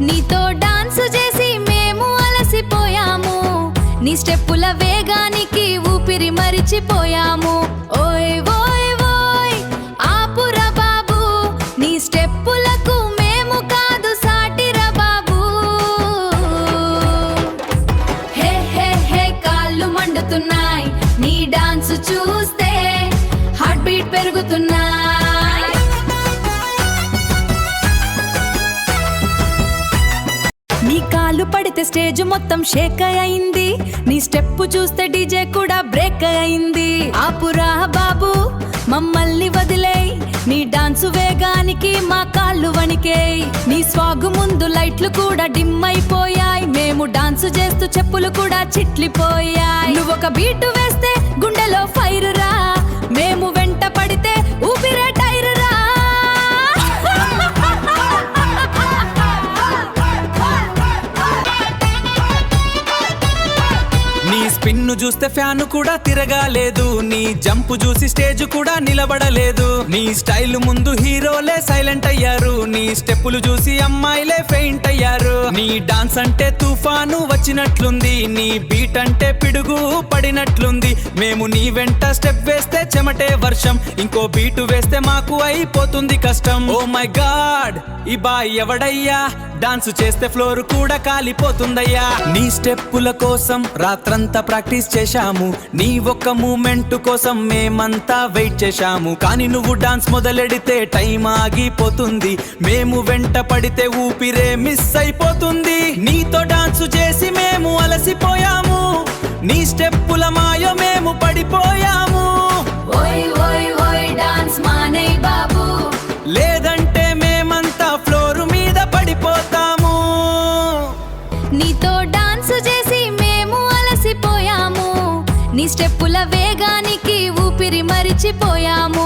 నీతో డాన్స్ చేసి మేము అలసిపోయాము, నీ స్టెప్పుల వేగానికి ఊపిరి మరిచిపోయాము. ఓయ్ ఓయ్ ఓయ్ ఆపురా బాబు, నీ స్టెప్పులకు మేము కాదు సాటిరా బాబు. హే హే హే కాళ్ళు మండుతున్నాయి, నీ డాన్స్ చూస్తే హార్ట్ బీట్ పెరుగుతున్నాయి. నీ కాళ్ళు పడితే స్టేజ్ మొత్తం షేక్ అయింది, నీ స్టెప్ చూస్తే డీజే కూడా బ్రేక్ అయింది. ఆపురా బాబు మమ్మల్ని వదిలేయ్, నీ డాన్సు వేగానికి మా కాళ్ళు వణికేయ్. నీ స్వాగు ముందు లైట్లు కూడా డిమ్ అయిపోయాయి, మేము డాన్సు చేస్తూ చెప్పులు కూడా చిట్లిపోయాయి. నువ్వొక బీటు వేస్తే గుండెలో ఫైర్ రా, మేము వెంట పడితే ఊపిరే టైర్ రా. నీ స్పిన్ను చూస్తే ఫ్యాన్ కూడా తిరగాలేదు, నీ జంపు చూసి స్టేజ్ కూడా నిలబడలేదు. నీ స్టైల్ ముందు హీరోలే సైలెంట్ అయ్యారు, నీ స్టెప్పులు చూసి అమ్మాయిలే ఫెయింట్ అయ్యారు. నీ డాన్స్ అంటే తుఫాను వచ్చినట్లుంది, నీ బీట్ అంటే పిడుగు పడినట్లుంది. మేము నీ వెంట స్టెప్ వేస్తే చెమటే వర్షం, ఇంకో బీటు వేస్తే మాకు అయిపోతుంది కష్టం. ఓ మై గాడ్ ఈ బాయ్ ఎవడయ్యా, డాన్స్ చేస్తే ఫ్లోర్ కూడా కాలిపోతుందయ్యా. నీ స్టెప్పుల కోసం రాత్రంతా ప్రాక్టీస్ చేశాము, నీ ఒక్క మూమెంట్ కోసం మేమంతా వెయిట్ చేశాము. కానీ నువ్వు డాన్స్ మొదలెడితే టైం ఆగిపోతుంది, మేము వెంట పడితే ఊపిరే మిస్ అయిపోతుంది. నీతో డాన్స్ చేసి మేము అలసిపోయాము, నీ స్టెప్పుల మాయో మేము పడిపోయాము. ఓయ్ ఓయ్ ఓయ్ డాన్స్ మానేయ్ బాబు, లేదంటే మేమంతా ఫ్లోర్ మీద పడిపోతాము. నీతో డాన్స్ చేసి మేము అలసిపోయాము, నీ స్టెప్పుల వేగానికి ఊపిరి మరిచిపోయాము.